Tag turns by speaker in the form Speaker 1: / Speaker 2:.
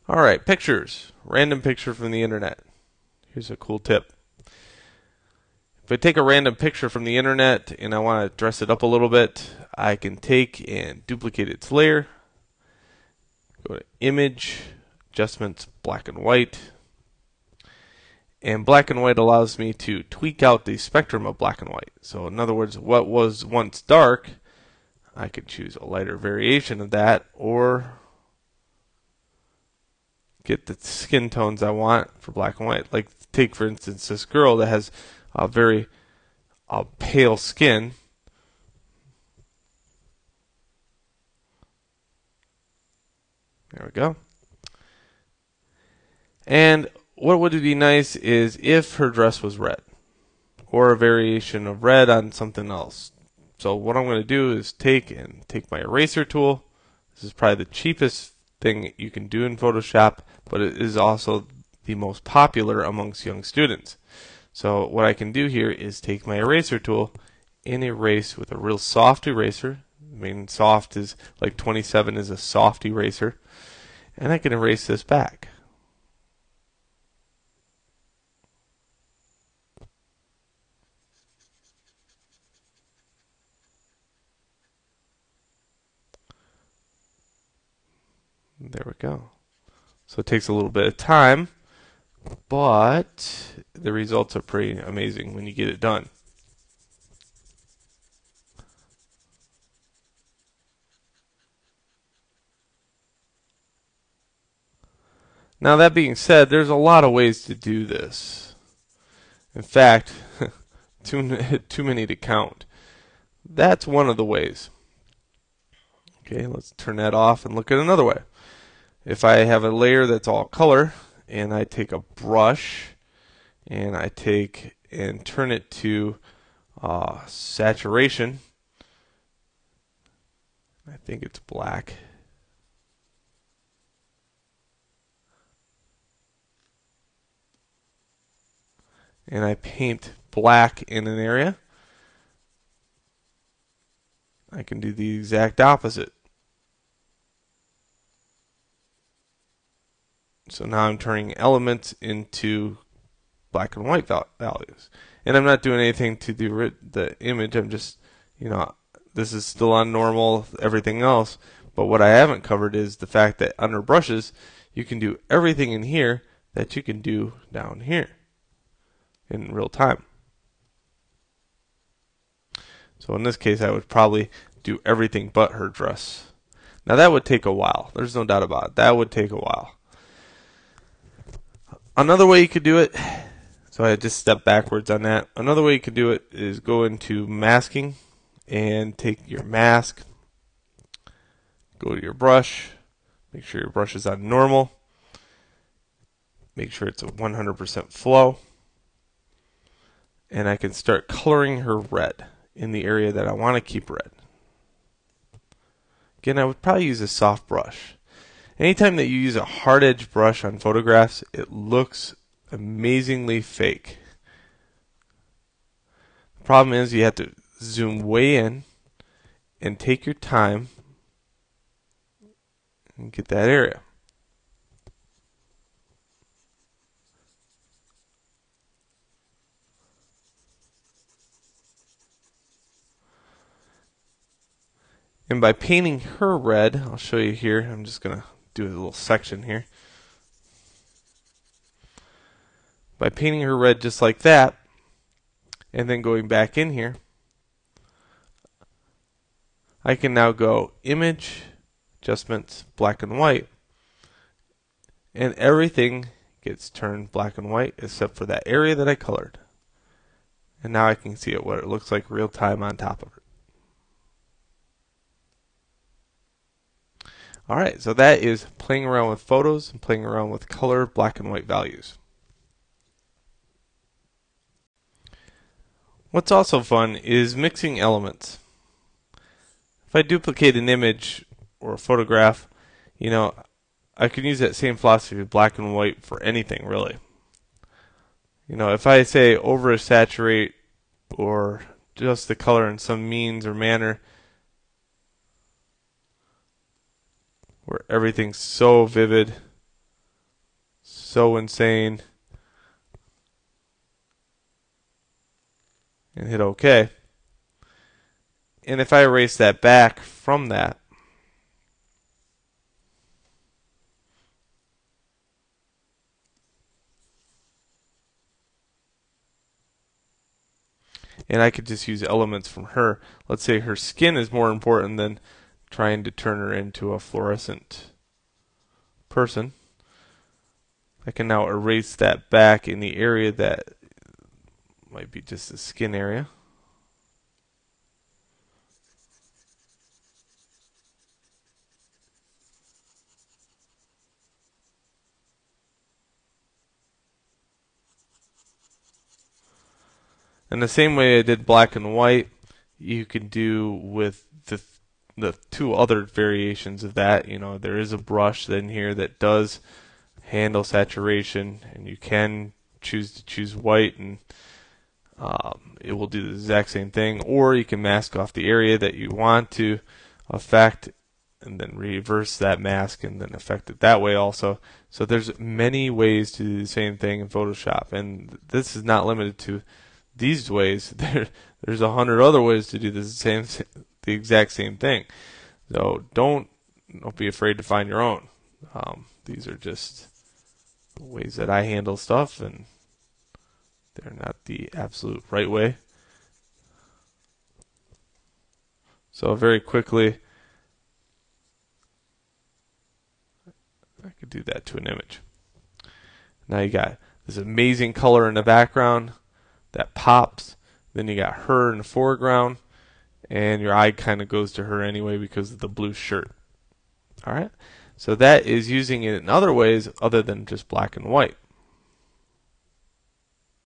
Speaker 1: Alright, pictures. Random picture from the internet. Here's a cool tip. If I take a random picture from the internet and I want to dress it up a little bit, I can take and duplicate its layer. Go to Image, Adjustments, Black and White. And black and white allows me to tweak out the spectrum of black and white. So in other words, what was once dark, I could choose a lighter variation of that, or get the skin tones I want for black and white. Like take for instance this girl that has a very pale skin. There we go. And what would be nice is if her dress was red, or a variation of red on something else. So what I'm going to do is take my eraser tool. This is probably the cheapest thing you can do in Photoshop, but it is also the most popular amongst young students. So what I can do here is take my eraser tool and erase with a real soft eraser. I mean, soft is like 27 is a soft eraser, and I can erase this back. There we go. So it takes a little bit of time, but the results are pretty amazing when you get it done. Now that being said, there's a lot of ways to do this. In fact, too many to count. That's one of the ways. Okay, let's turn that off and look at another way. If I have a layer that's all color, and I take a brush, and I take and turn it to saturation, I think it's black. And I paint black in an area, I can do the exact opposite. So now I'm turning elements into black and white values. And I'm not doing anything to the image. I'm just, this is still on normal, everything else. But what I haven't covered is the fact that under brushes, you can do everything in here that you can do down here in real time. So in this case, I would probably do everything but her dress. Now that would take a while. There's no doubt about it. That would take a while. Another way you could do it, so I just stepped backwards on that. Another way you could do it is go into masking and take your mask, go to your brush, make sure your brush is on normal, make sure it's a 100% flow, and I can start coloring her red in the area that I want to keep red. Again, I would probably use a soft brush. Anytime that you use a hard edge brush on photographs, it looks amazingly fake. The problem is you have to zoom way in and take your time and get that area. And by painting her red, I'll show you here. I'm just going to do a little section here. By painting her red just like that, and then going back in here, I can now go Image, Adjustments, Black and White, and everything gets turned black and white except for that area that I colored. And now I can see what it looks like real time on top of it. Alright, so that is playing around with photos and playing around with color, black and white values. What's also fun is mixing elements. If I duplicate an image or a photograph, I can use that same philosophy of black and white for anything really. If I say oversaturate or just the color in some means or manner, where everything's so vivid, so insane and hit OK. And if I erase that back from that, and I could just use elements from her. Let's say her skin is more important than trying to turn her into a fluorescent person. I can now erase that back in the area that might be just the skin area. And the same way I did black and white, you can do with the two other variations of that. You know, there is a brush then here that does handle saturation, and you can choose to choose white, and it will do the exact same thing. Or you can mask off the area that you want to affect, and then reverse that mask and then affect it that way also. So there's many ways to do the same thing in Photoshop, and this is not limited to these ways. There's 100 other ways to do the exact same thing. So don't be afraid to find your own. These are just ways that I handle stuff, and they're not the absolute right way. So very quickly, I could do that to an image. Now you got this amazing color in the background that pops. Then you got her in the foreground, and your eye kind of goes to her anyway because of the blue shirt. Alright, so that is using it in other ways other than just black and white.